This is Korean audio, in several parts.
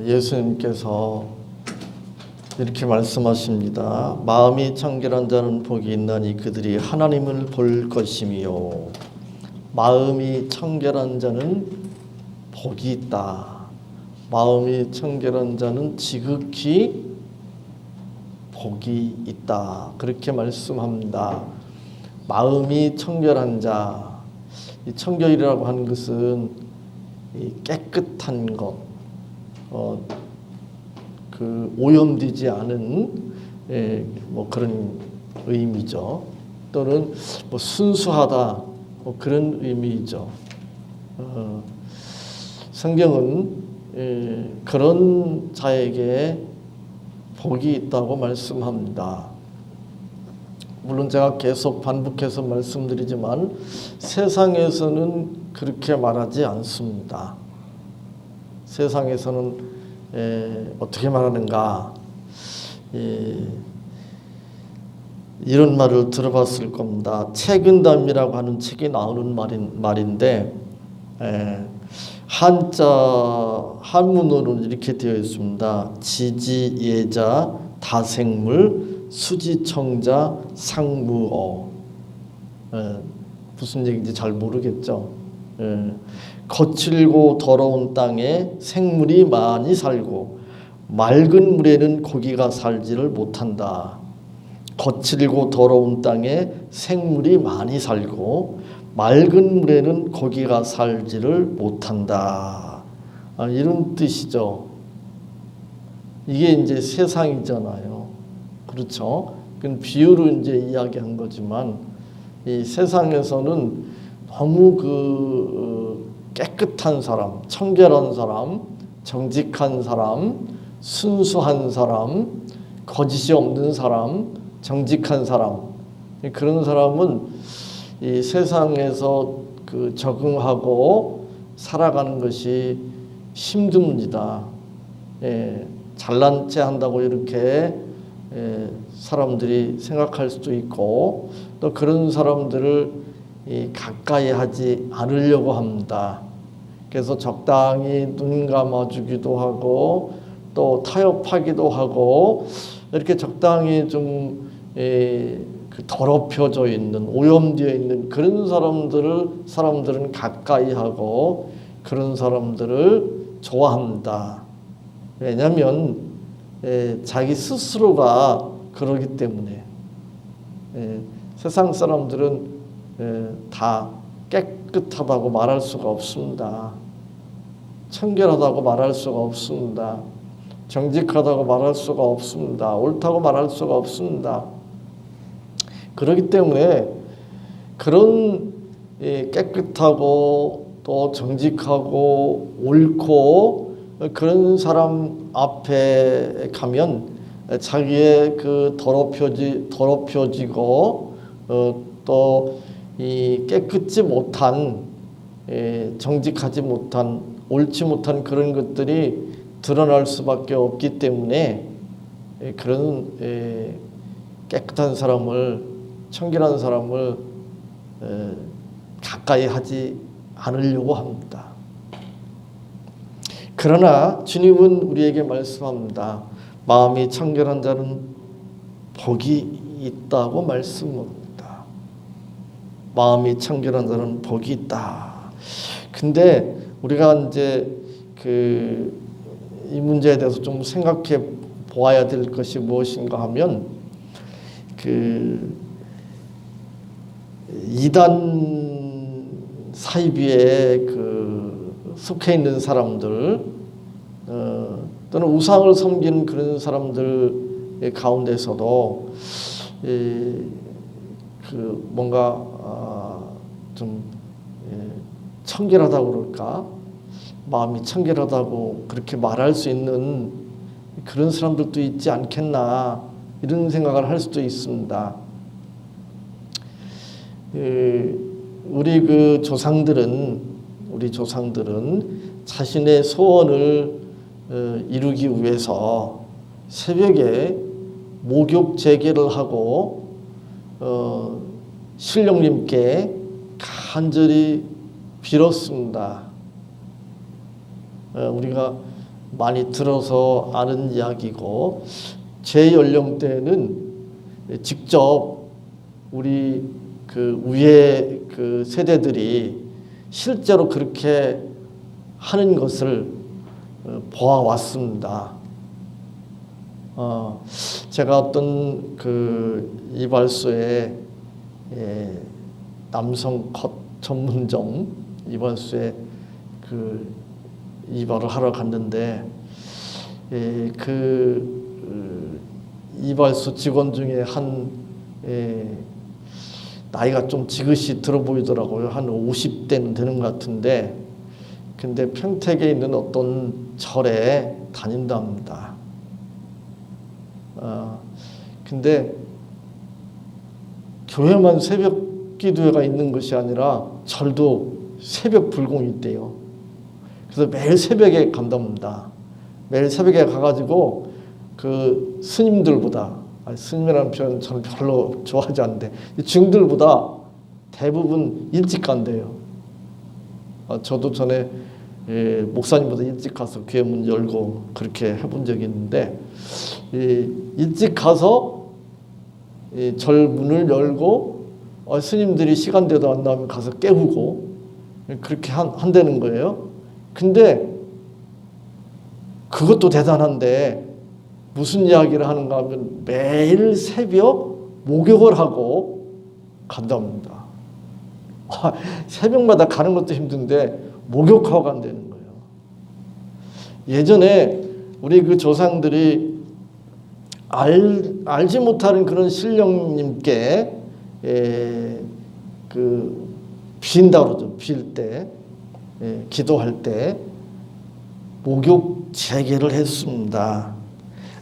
예수님께서 이렇게 말씀하십니다. 마음이 청결한 자는 복이 있나니 그들이 하나님을 볼 것이며, 마음이 청결한 자는 복이 있다. 마음이 청결한 자는 지극히 복이 있다. 그렇게 말씀합니다. 마음이 청결한 자, 이 청결이라고 하는 것은 이 깨끗한 것, 오염되지 않은 뭐 그런 의미죠. 또는 뭐 순수하다, 뭐 그런 의미죠. 성경은 그런 자에게 복이 있다고 말씀합니다. 물론 제가 계속 반복해서 말씀드리지만 세상에서는 그렇게 말하지 않습니다. 세상에서는 어떻게 말하는가, 이런 말을 들어봤을 겁니다. 책은담이라고 하는 책이 나오는 말인데, 한문으로는 이렇게 되어 있습니다. 지지, 예자, 다생물, 수지청자, 상무어. 무슨 얘기인지 잘 모르겠죠. 거칠고 더러운 땅에 생물이 많이 살고 맑은 물에는 고기가 살지를 못한다. 거칠고 더러운 땅에 생물이 많이 살고 맑은 물에는 고기가 살지를 못한다. 이런 뜻이죠. 이게 이제 세상이잖아요. 그렇죠? 그건 비유로 이제 이야기한 거지만, 이 세상에서는 너무 깨끗한 사람, 청결한 사람, 정직한 사람, 순수한 사람, 거짓이 없는 사람, 정직한 사람, 그런 사람은 이 세상에서 적응하고 살아가는 것이 힘듭니다. 잘난 체 한다고 이렇게 사람들이 생각할 수도 있고, 또 그런 사람들을 가까이 하지 않으려고 합니다. 그래서 적당히 눈 감아주기도 하고 또 타협하기도 하고, 이렇게 적당히 좀 더럽혀져 있는, 오염되어 있는 그런 사람들은 가까이 하고 그런 사람들을 좋아합니다. 왜냐하면 자기 스스로가 그러기 때문에. 세상 사람들은 다 깨끗하다고 말할 수가 없습니다. 청결하다고 말할 수가 없습니다. 정직하다고 말할 수가 없습니다. 옳다고 말할 수가 없습니다. 그렇기 때문에 그런 깨끗하고 또 정직하고 옳고 그런 사람 앞에 가면 자기의 더럽혀지고 또 이 깨끗지 못한, 정직하지 못한, 옳지 못한 그런 것들이 드러날 수밖에 없기 때문에 그런 깨끗한 사람을, 청결한 사람을 가까이 하지 않으려고 합니다. 그러나 주님은 우리에게 말씀합니다. 마음이 청결한 자는 복이 있다고 말씀합니다. 마음이 청결한 자는 복이 있다. 근데 우리가 이제 이 문제에 대해서 좀 생각해 보아야 될 것이 무엇인가 하면, 이단 사이비에 속해 있는 사람들, 또는 우상을 섬기는 그런 사람들 가운데서도 뭔가 좀 청결하다고 그럴까, 마음이 청결하다고 그렇게 말할 수 있는 그런 사람들도 있지 않겠나, 이런 생각을 할 수도 있습니다. 우리 조상들은 자신의 소원을 이루기 위해서 새벽에 목욕 재개를 하고 신령님께 간절히 빌었습니다. 우리가 많이 들어서 아는 이야기고, 제 연령대에는 직접 우리 그 위에 그 세대들이 실제로 그렇게 하는 것을 보아왔습니다. 제가 어떤 그 이발소에 남성 컷 전문점 이발소에 그 이발을 하러 갔는데, 이발소 직원 중에 한 나이가 좀 지긋이 들어 보이더라고요. 한 50대는 되는 것 같은데, 근데 평택에 있는 어떤 절에 다닌답니다. 근데 교회만 새벽 기도회가 있는 것이 아니라 절도 새벽 불공이 있대요. 그래서 매일 새벽에 간답니다. 매일 새벽에 가가지고 그 스님들보다, 스님이라는 표현 저는 별로 좋아하지 않는데, 중들보다 대부분 일찍 간대요. 저도 전에 목사님보다 일찍 가서 교회 문 열고 그렇게 해본 적이 있는데, 일찍 가서 절 문을 열고 스님들이 시간대도 안 나오면 가서 깨우고 그렇게 한다는 거예요. 근데 그것도 대단한데 무슨 이야기를 하는가 하면 매일 새벽 목욕을 하고 간답니다. 새벽마다 가는 것도 힘든데 목욕하고 간다는 거예요. 예전에 우리 그 조상들이 알지 못하는 그런 신령님께 그 빈다 그러죠. 빌 때, 기도할 때 목욕 재개를 했습니다.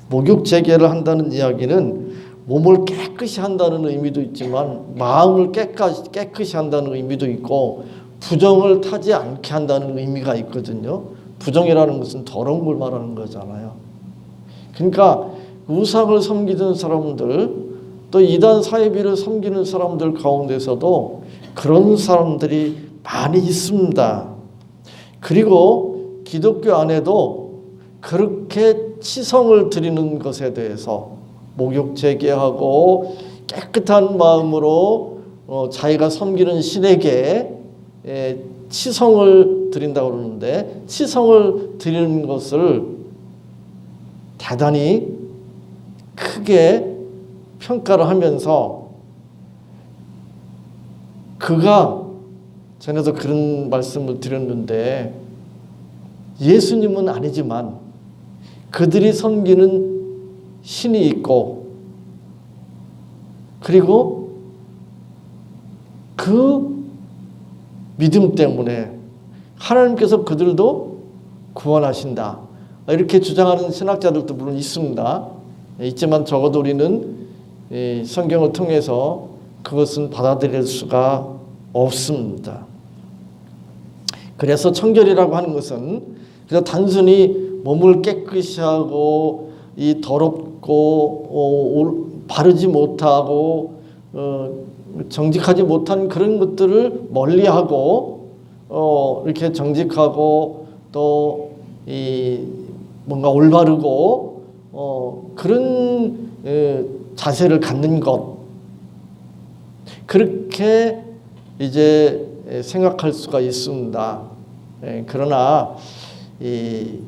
목욕 재개를 한다는 이야기는 몸을 깨끗이 한다는 의미도 있지만 마음을 깨끗이 한다는 의미도 있고 부정을 타지 않게 한다는 의미가 있거든요. 부정이라는 것은 더러운 걸 말하는 거잖아요. 그러니까 우상을 섬기는 사람들, 또 이단 사이비를 섬기는 사람들 가운데서도 그런 사람들이 많이 있습니다. 그리고 기독교 안에도 그렇게 치성을 드리는 것에 대해서 목욕 재개하고 깨끗한 마음으로 자기가 섬기는 신에게 치성을 드린다고 그러는데, 치성을 드리는 것을 대단히 크게 평가를 하면서, 그가 전에도 그런 말씀을 드렸는데, 예수님은 아니지만 그들이 섬기는 신이 있고, 그리고 그 믿음 때문에 하나님께서 그들도 구원하신다, 이렇게 주장하는 신학자들도 물론 있습니다. 있지만 적어도 우리는 성경을 통해서 그것은 받아들일 수가 없습니다. 그래서 청결이라고 하는 것은 그냥 단순히 몸을 깨끗이 하고 이 더럽고 바르지 못하고 정직하지 못한 그런 것들을 멀리하고 이렇게 정직하고 또 이 뭔가 올바르고 그런 자세를 갖는 것, 그렇게 이제 생각할 수가 있습니다. 그러나 이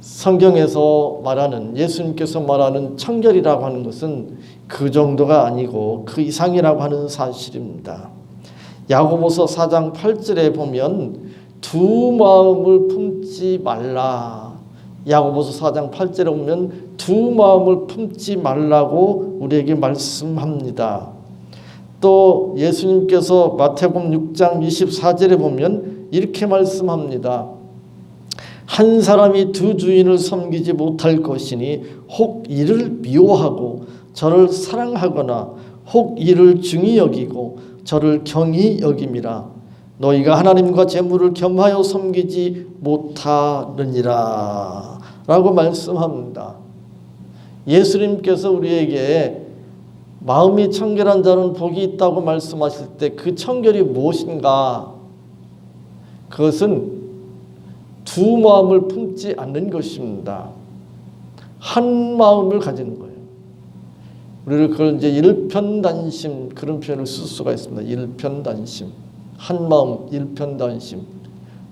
성경에서 말하는, 예수님께서 말하는 청결이라고 하는 것은 그 정도가 아니고 그 이상이라고 하는 사실입니다. 야고보서 4장 8절에 보면 두 마음을 품지 말라. 야고보서 4장 8절에 보면 두 마음을 품지 말라고 우리에게 말씀합니다. 또 예수님께서 마태복음 6장 24절에 보면 이렇게 말씀합니다. 한 사람이 두 주인을 섬기지 못할 것이니 혹 이를 미워하고 저를 사랑하거나 혹 이를 중히 여기고 저를 경히 여김이라. 너희가 하나님과 재물을 겸하여 섬기지 못하느니라 라고 말씀합니다. 예수님께서 우리에게 마음이 청결한 자는 복이 있다고 말씀하실 때 그 청결이 무엇인가? 그것은 두 마음을 품지 않는 것입니다. 한 마음을 가지는 거예요. 우리를 그걸 이제 일편단심 그런 표현을 쓸 수가 있습니다. 일편단심, 한 마음, 일편단심.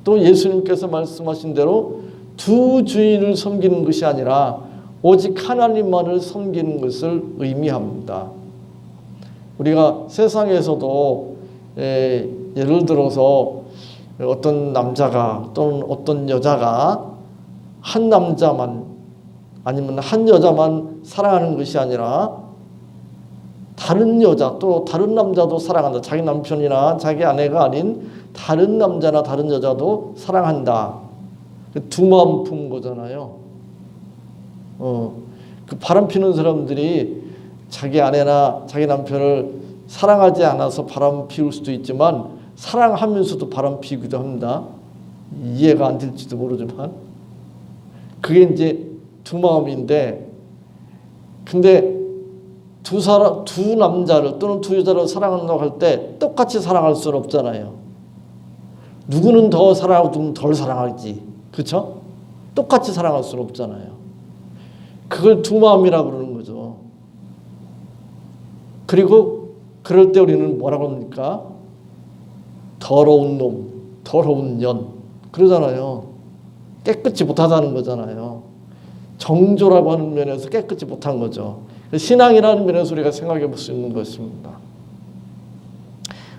또 예수님께서 말씀하신 대로 두 주인을 섬기는 것이 아니라 오직 하나님만을 섬기는 것을 의미합니다. 우리가 세상에서도 예를 들어서 어떤 남자가 또는 어떤 여자가 한 남자만 아니면 한 여자만 사랑하는 것이 아니라 다른 여자 또 다른 남자도 사랑한다. 자기 남편이나 자기 아내가 아닌 다른 남자나 다른 여자도 사랑한다. 두 마음 품은 거잖아요. 그 바람 피는 사람들이 자기 아내나 자기 남편을 사랑하지 않아서 바람 피울 수도 있지만 사랑하면서도 바람 피우기도 합니다. 이해가 안 될지도 모르지만 그게 이제 두 마음인데, 근데 두 남자를 또는 두 여자를 사랑한다고 할 때 똑같이 사랑할 수는 없잖아요. 누구는 더 사랑하고 누구는 덜 사랑하지, 그렇죠? 똑같이 사랑할 수는 없잖아요. 그걸 두 마음이라고 그러는 거죠. 그리고 그럴 때 우리는 뭐라고 합니까? 더러운 놈, 더러운 년 그러잖아요. 깨끗이 못하다는 거잖아요. 정조라고 하는 면에서 깨끗이 못한 거죠. 신앙이라는 면에서 우리가 생각해 볼 수 있는 것입니다.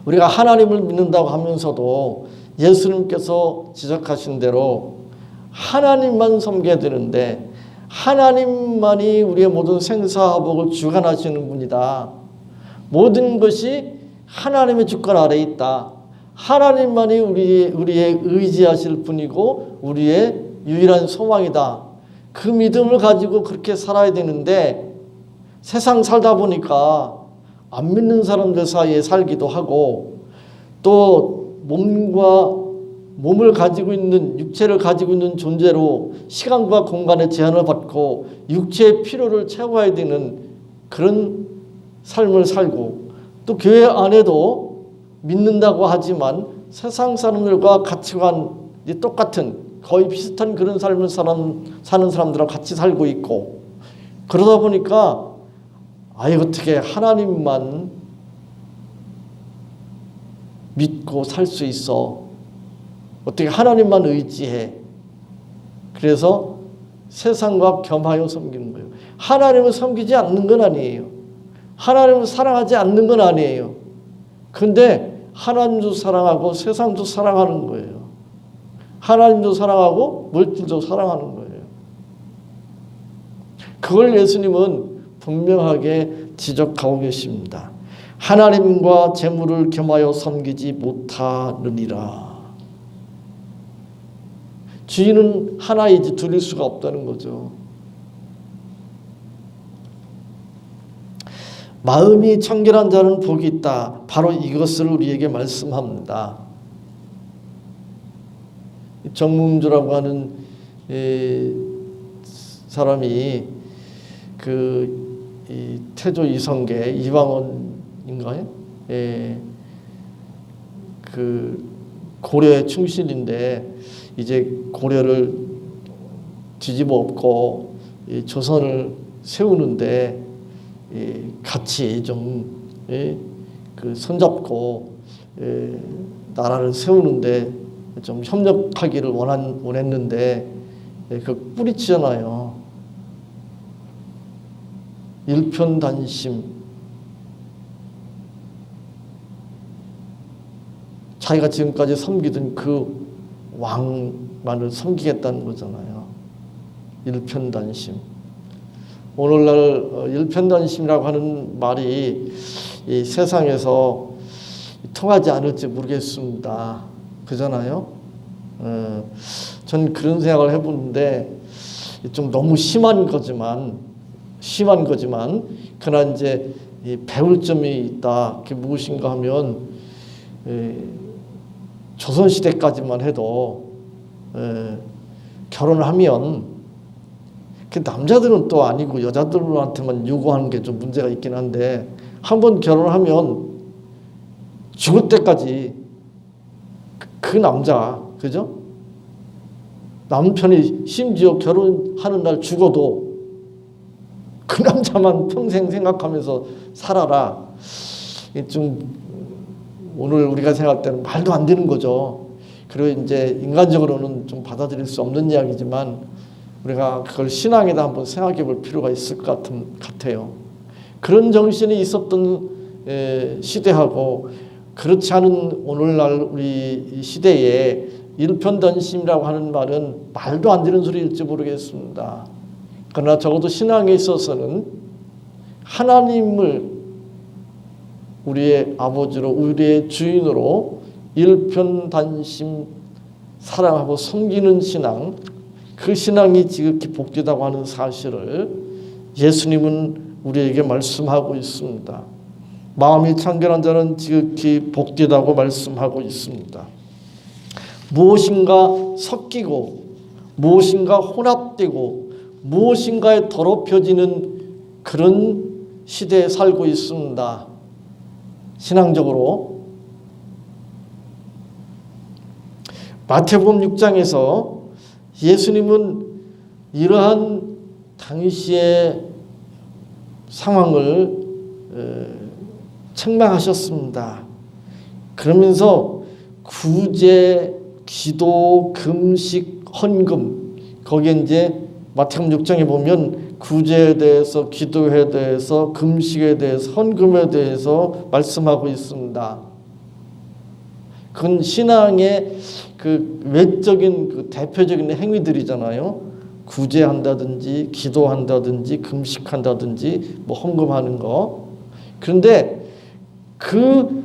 우리가 하나님을 믿는다고 하면서도 예수님께서 지적하신 대로 하나님만 섬겨야 되는데 하나님만이 우리의 모든 생사화복을 주관하시는 분이다. 모든 것이 하나님의 주권 아래에 있다. 하나님만이 우리의 의지하실 분이고 우리의 유일한 소망이다. 그 믿음을 가지고 그렇게 살아야 되는데 세상 살다 보니까 안 믿는 사람들 사이에 살기도 하고 또 몸을 가지고 있는 육체를 가지고 있는 존재로 시간과 공간의 제한을 받고 육체의 필요를 채워야 되는 그런 삶을 살고 또 교회 안에도 믿는다고 하지만 세상 사람들과 가치관이 똑같은 거의 비슷한 그런 삶을 사는 사람들하고 같이 살고 있고 그러다 보니까 어떻게 하나님만 믿고 살 수 있어? 어떻게 하나님만 의지해? 그래서 세상과 겸하여 섬기는 거예요. 하나님을 섬기지 않는 건 아니에요. 하나님을 사랑하지 않는 건 아니에요. 근데 하나님도 사랑하고 세상도 사랑하는 거예요. 하나님도 사랑하고 물질도 사랑하는 거예요. 그걸 예수님은 분명하게 지적하고 계십니다. 하나님과 재물을 겸하여 섬기지 못하느니라. 주인은 하나이지 둘일 수가 없다는 거죠. 마음이 청결한 자는 복이 있다. 바로 이것을 우리에게 말씀합니다. 정문주라고 하는 사람이 태조 이성계 이방원인가요? 고려의 충신인데 이제 고려를 뒤집어 엎고 조선을 세우는데 같이 좀 손잡고 나라를 세우는데 좀 협력하기를 원했는데 그 뿌리치잖아요. 일편단심. 자기가 지금까지 섬기던 그 왕만을 섬기겠다는 거잖아요. 일편단심. 오늘날 일편단심이라고 하는 말이 이 세상에서 통하지 않을지 모르겠습니다. 그잖아요. 전 그런 생각을 해보는데 좀 너무 심한 거지만 그러나 이제 배울 점이 있다. 그게 무엇인가 하면 조선시대까지만 해도 결혼하면 그 남자들은 또 아니고 여자들한테만 요구하는 게 좀 문제가 있긴 한데 한번 결혼하면 죽을 때까지 그 남자, 그죠? 남편이 심지어 결혼하는 날 죽어도 그 남자만 평생 생각하면서 살아라. 좀 오늘 우리가 생각할 때는 말도 안 되는 거죠. 그리고 이제 인간적으로는 좀 받아들일 수 없는 이야기지만 우리가 그걸 신앙에다 한번 생각해 볼 필요가 있을 것 같아요. 그런 정신이 있었던 시대하고 그렇지 않은 오늘날 우리 시대에 일편단심이라고 하는 말은 말도 안 되는 소리일지 모르겠습니다. 그러나 적어도 신앙에 있어서는 하나님을 우리의 아버지로 우리의 주인으로 일편단심 사랑하고 섬기는 신앙, 그 신앙이 지극히 복되다고 하는 사실을 예수님은 우리에게 말씀하고 있습니다. 마음이 청결한 자는 지극히 복되다고 말씀하고 있습니다. 무엇인가 섞이고 무엇인가 혼합되고 무엇인가에 더럽혀지는 그런 시대에 살고 있습니다. 신앙적으로 마태복음 6장에서 예수님은 이러한 당시의 상황을 책망하셨습니다. 그러면서 구제, 기도, 금식, 헌금, 거기에 이제 마태복음 6장에 보면 구제에 대해서, 기도에 대해서, 금식에 대해서, 헌금에 대해서 말씀하고 있습니다. 그건 신앙의 그 외적인 그 대표적인 행위들이잖아요. 구제한다든지, 기도한다든지, 금식한다든지, 뭐 헌금하는 거. 그런데 그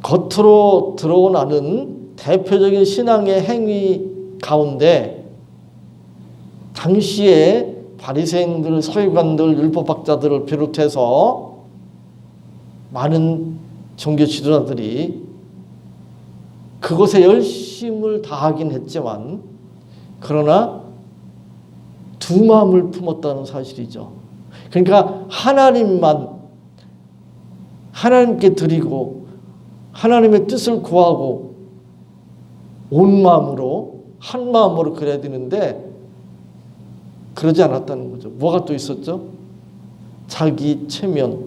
겉으로 드러나는 대표적인 신앙의 행위 가운데 당시에 바리새인들, 서기관들, 율법학자들을 비롯해서 많은 종교 지도자들이 그것에 열심을 다하긴 했지만 그러나 두 마음을 품었다는 사실이죠. 그러니까 하나님께 드리고 하나님의 뜻을 구하고 온 마음으로 한 마음으로 그래야 되는데 그러지 않았다는 거죠. 뭐가 또 있었죠? 자기 체면,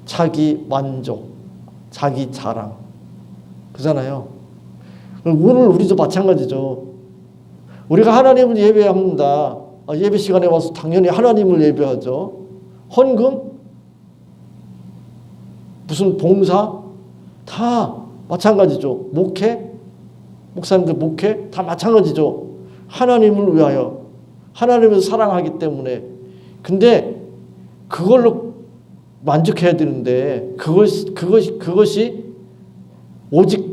자기 만족, 자기 자랑. 그잖아요. 오늘 우리도 마찬가지죠. 우리가 하나님을 예배합니다. 예배 시간에 와서 당연히 하나님을 예배하죠. 헌금, 무슨 봉사 다 마찬가지죠. 목회, 목사님들 목회 다 마찬가지죠. 하나님을 위하여, 하나님을 사랑하기 때문에. 근데 그걸로 만족해야 되는데 그것이 오직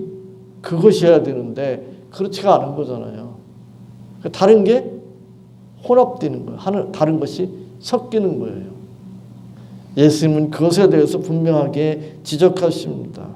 그것이어야 되는데 그렇지가 않은 거잖아요. 다른 게 혼합되는 거예요. 다른 것이 섞이는 거예요. 예수님은 그것에 대해서 분명하게 지적하십니다.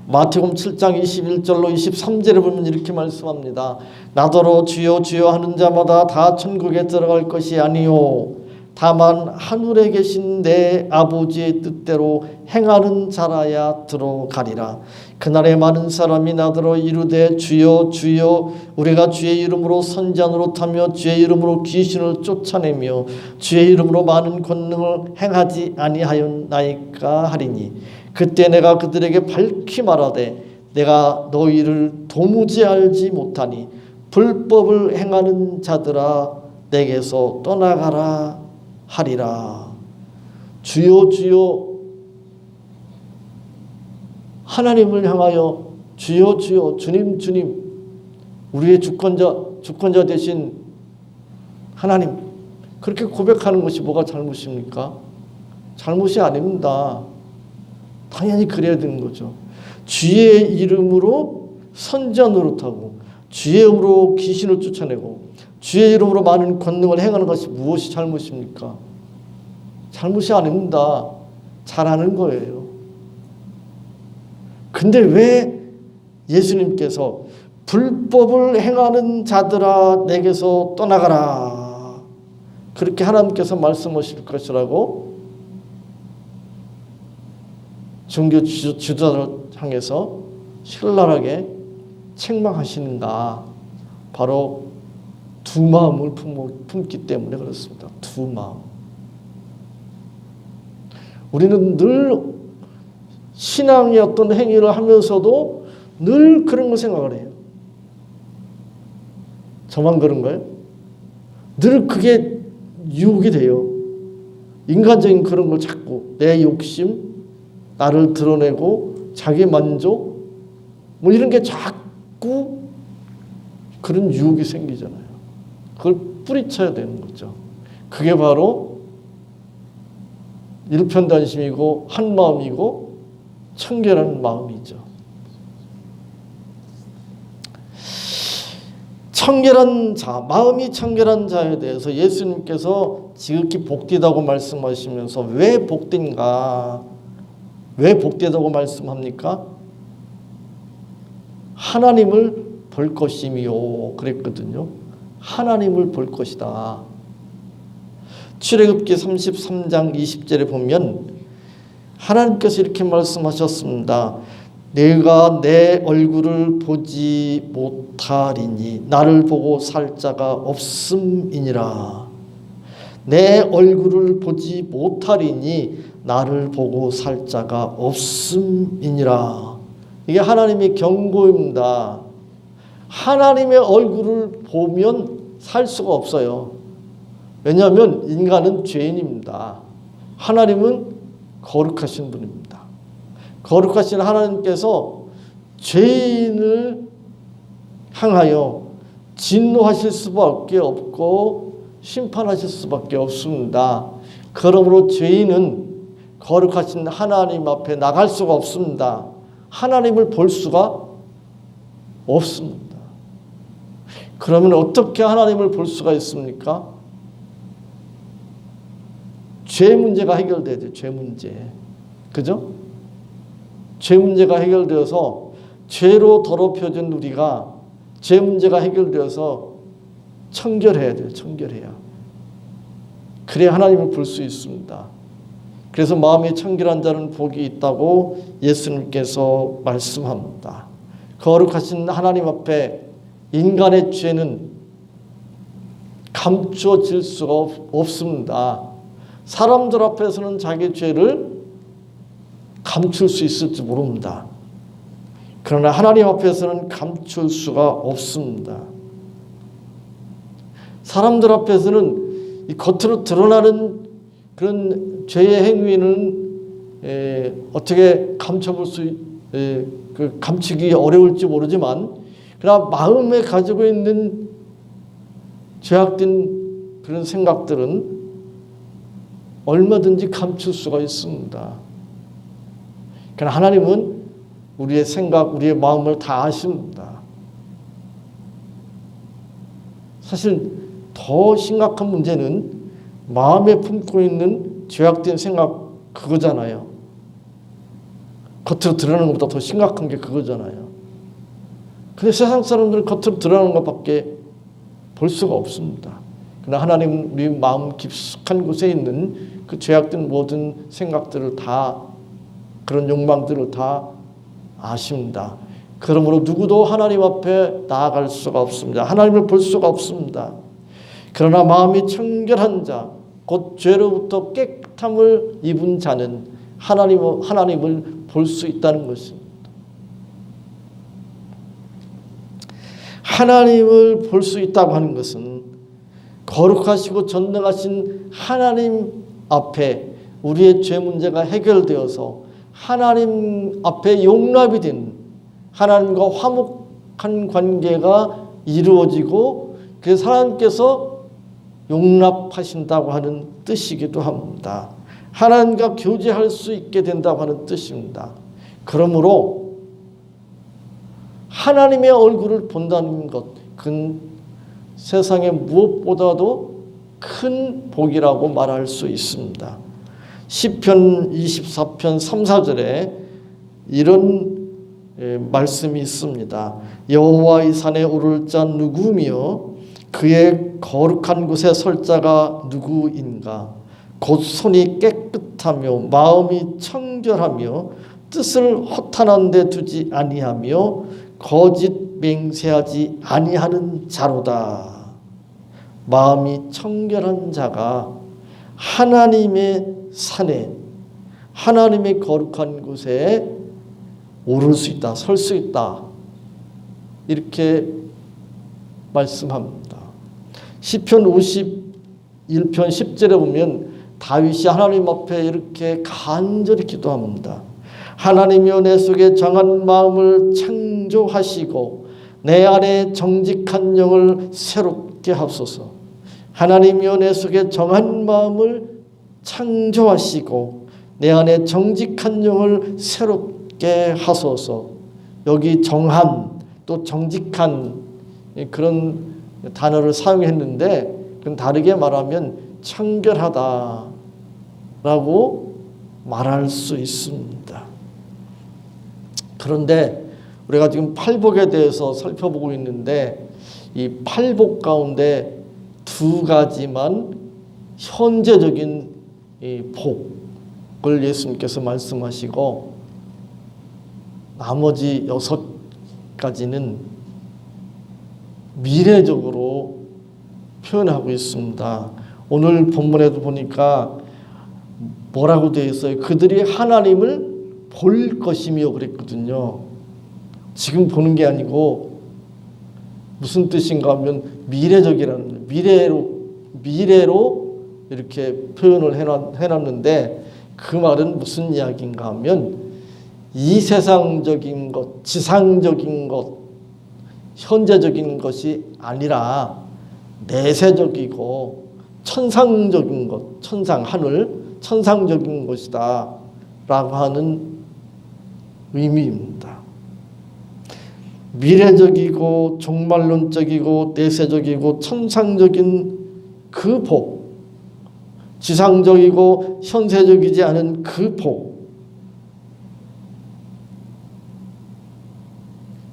마태복음 7장 21절로 23절에 보면 이렇게 말씀합니다. 나더러 주여 주여 하는 자마다 다 천국에 들어갈 것이 아니요 다만 하늘에 계신 내 아버지의 뜻대로 행하는 자라야 들어가리라. 그날에 많은 사람이 나더러 이르되 주여 주여 우리가 주의 이름으로 선지자 타며 주의 이름으로 귀신을 쫓아내며 주의 이름으로 많은 권능을 행하지 아니하였나이까 하리니 그때 내가 그들에게 밝히 말하되 내가 너희를 도무지 알지 못하니 불법을 행하는 자들아 내게서 떠나가라 하리라. 주여 주여 하나님을 향하여 주여 주여 주님 주님 우리의 주권자 되신 하나님 그렇게 고백하는 것이 뭐가 잘못입니까? 잘못이 아닙니다. 당연히 그래야 되는 거죠. 주의 이름으로 선지자 노릇하고 주의 이름으로 귀신을 쫓아내고 주의 이름으로 많은 권능을 행하는 것이 무엇이 잘못입니까? 잘못이 아닙니다. 잘하는 거예요. 근데 왜 예수님께서 불법을 행하는 자들아 내게서 떠나가라 그렇게 하나님께서 말씀하실 것이라고 종교 지도자를 향해서 신랄하게 책망하시는가? 바로 두 마음을 품기 때문에 그렇습니다. 두 마음. 우리는 늘 신앙의 어떤 행위를 하면서도 늘 그런 걸 생각을 해요. 저만 그런가요? 늘 그게 유혹이 돼요. 인간적인 그런 걸 자꾸 내 욕심, 나를 드러내고 자기 만족 뭐 이런 게 자꾸 그런 유혹이 생기잖아요. 그걸 뿌리쳐야 되는 거죠. 그게 바로 일편단심이고 한마음이고 청결한 마음이죠. 청결한 자, 마음이 청결한 자에 대해서 예수님께서 지극히 복되다고 말씀하시면서 왜 복된가? 왜 복되다고 말씀합니까? 하나님을 볼 것이미요 그랬거든요. 하나님을 볼 것이다. 출애굽기 33장 20절에 보면 하나님께서 이렇게 말씀하셨습니다. 내가 내 얼굴을 보지 못하리니 나를 보고 살 자가 없음이니라. 내 얼굴을 보지 못하리니 나를 보고 살 자가 없음이니라. 이게 하나님의 경고입니다. 하나님의 얼굴을 보면 살 수가 없어요. 왜냐하면 인간은 죄인입니다. 하나님은 거룩하신 분입니다. 거룩하신 하나님께서 죄인을 향하여 진노하실 수밖에 없고 심판하실 수밖에 없습니다. 그러므로 죄인은 거룩하신 하나님 앞에 나갈 수가 없습니다. 하나님을 볼 수가 없습니다. 그러면 어떻게 하나님을 볼 수가 있습니까? 죄 문제가 해결돼야 돼요. 죄 문제. 그죠? 죄 문제가 해결되어서 죄로 더럽혀진 우리가 죄 문제가 해결되어서 청결해야 돼요. 청결해야. 그래야 하나님을 볼 수 있습니다. 그래서 마음이 청결한 자는 복이 있다고 예수님께서 말씀합니다. 거룩하신 하나님 앞에 인간의 죄는 감추어질 수가 없습니다. 사람들 앞에서는 자기 죄를 감출 수 있을지 모릅니다. 그러나 하나님 앞에서는 감출 수가 없습니다. 사람들 앞에서는 이 겉으로 드러나는 그런 죄의 행위는 어떻게 감춰볼 감추기 어려울지 모르지만 그러나 마음에 가지고 있는 죄악된 그런 생각들은 얼마든지 감출 수가 있습니다. 그러나 하나님은 우리의 생각, 우리의 마음을 다 아십니다. 사실 더 심각한 문제는 마음에 품고 있는 죄악된 생각 그거잖아요. 겉으로 드러나는 것보다 더 심각한 게 그거잖아요. 근데 세상 사람들은 겉으로 드러나는 것밖에 볼 수가 없습니다. 그러나 하나님은 우리 마음 깊숙한 곳에 있는 그 죄악된 모든 생각들을 다, 그런 욕망들을 다 아십니다. 그러므로 누구도 하나님 앞에 나아갈 수가 없습니다. 하나님을 볼 수가 없습니다. 그러나 마음이 청결한 자, 곧 죄로부터 깨끗함을 입은 자는 하나님을 볼 수 있다는 것입니다. 하나님을 볼 수 있다고 하는 것은 거룩하시고 전능하신 하나님 앞에 우리의 죄 문제가 해결되어서 하나님 앞에 용납이 된 하나님과 화목한 관계가 이루어지고 그래서 하나님께서 용납하신다고 하는 뜻이기도 합니다. 하나님과 교제할 수 있게 된다고 하는 뜻입니다. 그러므로 하나님의 얼굴을 본다는 것, 그건 세상에 무엇보다도 큰 복이라고 말할 수 있습니다. 시편 24편 3, 4절에 이런 말씀이 있습니다. 여호와의 산에 오를 자 누구며 그의 거룩한 곳에 설 자가 누구인가? 곧 손이 깨끗하며 마음이 청결하며 뜻을 허탄한 데 두지 아니하며 거짓 맹세하지 아니하는 자로다. 마음이 청결한 자가 하나님의 산에, 하나님의 거룩한 곳에 오를 수 있다, 설 수 있다, 이렇게 말씀합니다. 시편 51편 10절에 보면 다윗이 하나님 앞에 이렇게 간절히 기도합니다. 하나님이여 내 속에 정한 마음을 창조하시고 내 안에 정직한 영을 새롭게 하소서. 하나님이여 내 속에 정한 마음을 창조하시고 내 안에 정직한 영을 새롭게 하소서. 여기 정한 또 정직한 그런 단어를 사용했는데 그건 다르게 말하면 청결하다라고 말할 수 있습니다. 그런데 우리가 지금 팔복에 대해서 살펴보고 있는데 이 팔복 가운데 두 가지만 현재적인 이 복을 예수님께서 말씀하시고 나머지 6가지는 미래적으로 표현하고 있습니다. 오늘 본문에도 보니까 뭐라고 되어 있어요? 그들이 하나님을 볼 것이며 그랬거든요. 지금 보는 게 아니고 무슨 뜻인가 하면 미래적이라는, 미래로 이렇게 표현을 해놨는데 그 말은 무슨 이야기인가 하면 이 세상적인 것, 지상적인 것, 현재적인 것이 아니라 내세적이고 천상적인 것, 하늘, 천상적인 것이다 라고 하는 의미입니다. 미래적이고 종말론적이고 내세적이고 천상적인 그 복, 지상적이고 현세적이지 않은 그 복,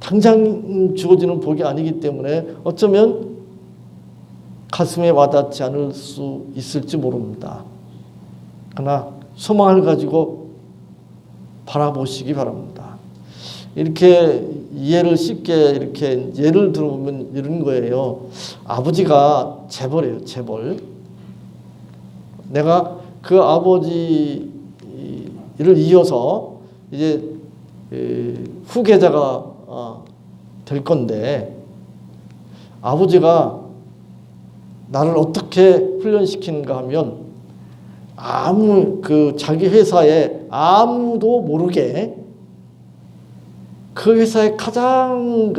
당장 주어지는 복이 아니기 때문에 어쩌면 가슴에 와닿지 않을 수 있을지 모릅니다. 그러나 소망을 가지고 바라보시기 바랍니다. 이렇게 이해를 쉽게 이렇게 예를 들어보면 이런 거예요. 아버지가 재벌이에요, 재벌. 내가 그 아버지를 이어서 이제 후계자가 될 건데 아버지가 나를 어떻게 훈련시키는가 하면 자기 회사에 아무도 모르게 그 회사에 가장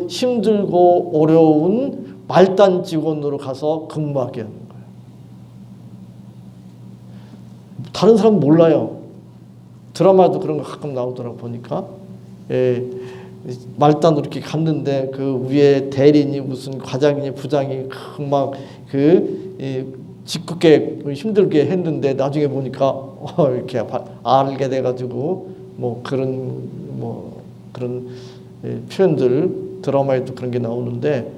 힘들고 어려운 말단 직원으로 가서 근무하게 하는 거예요. 다른 사람 몰라요. 드라마도 그런 거 가끔 나오더라고 보니까. 말단으로 이렇게 갔는데 그 위에 대리니 무슨 과장이니 부장이 막 짓궂게 힘들게 했는데 나중에 보니까 이렇게 알게 돼가지고 그런 표현들 드라마에도 그런 게 나오는데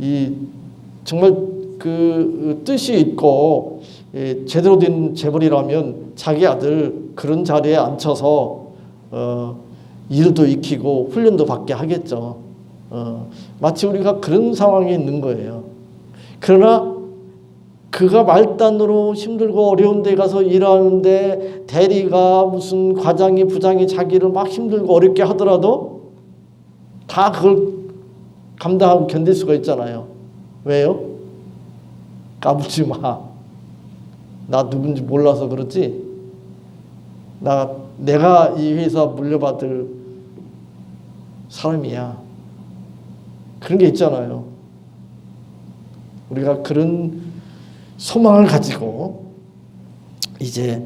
이 정말 그 뜻이 있고 제대로 된 재벌이라면 자기 아들 그런 자리에 앉혀서 일도 익히고 훈련도 받게 하겠죠. 마치 우리가 그런 상황에 있는 거예요. 그러나 그가 말단으로 힘들고 어려운 데 가서 일하는데 대리가 무슨 과장이 부장이 자기를 막 힘들고 어렵게 하더라도 다 그걸 감당하고 견딜 수가 있잖아요. 왜요? 까불지 마. 나 누군지 몰라서 그렇지. 내가 이 회사 물려받을 사람이야. 그런 게 있잖아요. 우리가 그런 소망을 가지고 이제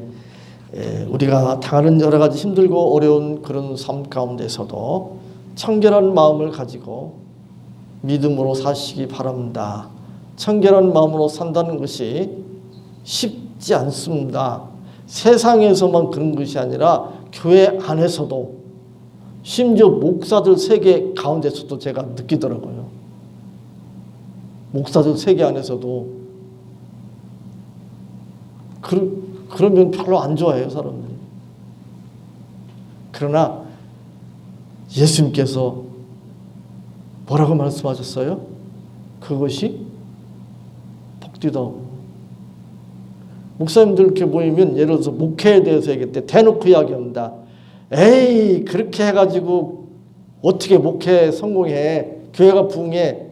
우리가 당하는 여러 가지 힘들고 어려운 그런 삶 가운데서도 청결한 마음을 가지고 믿음으로 사시기 바랍니다. 청결한 마음으로 산다는 것이 쉽지 않습니다. 세상에서만 그런 것이 아니라 교회 안에서도 심지어 목사들 세계 가운데서도 제가 느끼더라고요. 목사들 세계 안에서도 그러면 별로 안 좋아해요, 사람들이. 그러나 예수님께서 뭐라고 말씀하셨어요? 그것이 복되다. 목사님들 이렇게 모이면 예를 들어서 목회에 대해서 얘기할 때 대놓고 이야기합니다. 에이 그렇게 해가지고 어떻게 목회 성공해? 교회가 부흥해?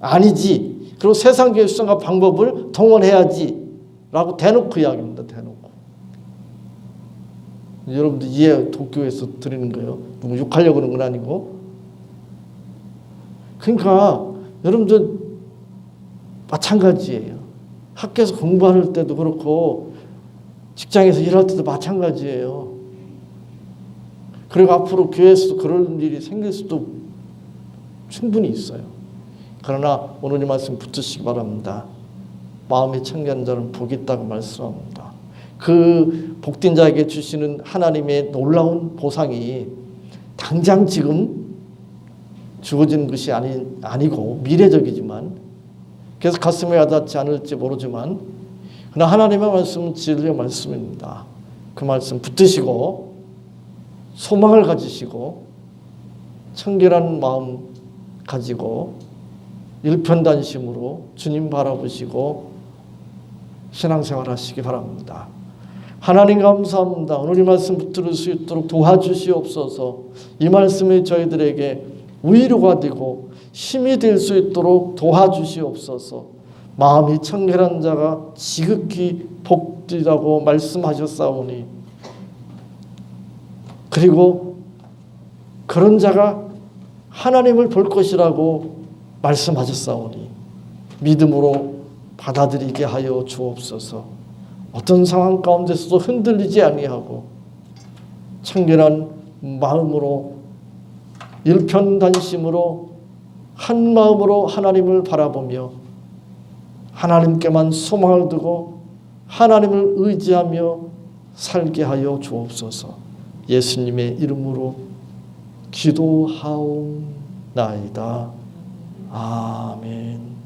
아니지. 그리고 세상 교회 수단과 방법을 동원해야지 라고 대놓고 이야기합니다. 대놓고. 여러분들 이해 도쿄에서 드리는 거예요. 누구 욕하려고 그런 건 아니고. 그러니까 여러분들 마찬가지예요. 학교에서 공부할 때도 그렇고 직장에서 일할 때도 마찬가지예요. 그리고 앞으로 교회에서도 그런 일이 생길 수도 충분히 있어요. 그러나 오늘 이 말씀 붙드시기 바랍니다. 마음이 청결한 자는 복이 있다고 말씀합니다. 그 복된 자에게 주시는 하나님의 놀라운 보상이 당장 지금 주어지는 것이 아니고 미래적이지만, 그래서 가슴에 와닿지 않을지 모르지만 그러나 하나님의 말씀은 진리의 말씀입니다. 그 말씀 붙드시고 소망을 가지시고 청결한 마음 가지고 일편단심으로 주님 바라보시고 신앙생활 하시기 바랍니다. 하나님 감사합니다. 오늘 이 말씀 붙들 수 있도록 도와주시옵소서. 이 말씀이 저희들에게 위로가 되고 힘이 될 수 있도록 도와주시옵소서. 마음이 청결한 자가 지극히 복되라고 말씀하셨사오니, 그리고 그런 자가 하나님을 볼 것이라고 말씀하셨사오니 믿음으로 받아들이게 하여 주옵소서. 어떤 상황 가운데서도 흔들리지 아니하고 청결한 마음으로 일편단심으로 한 마음으로 하나님을 바라보며 하나님께만 소망을 두고 하나님을 의지하며 살게 하여 주옵소서. 예수님의 이름으로 기도하옵나이다. 아멘.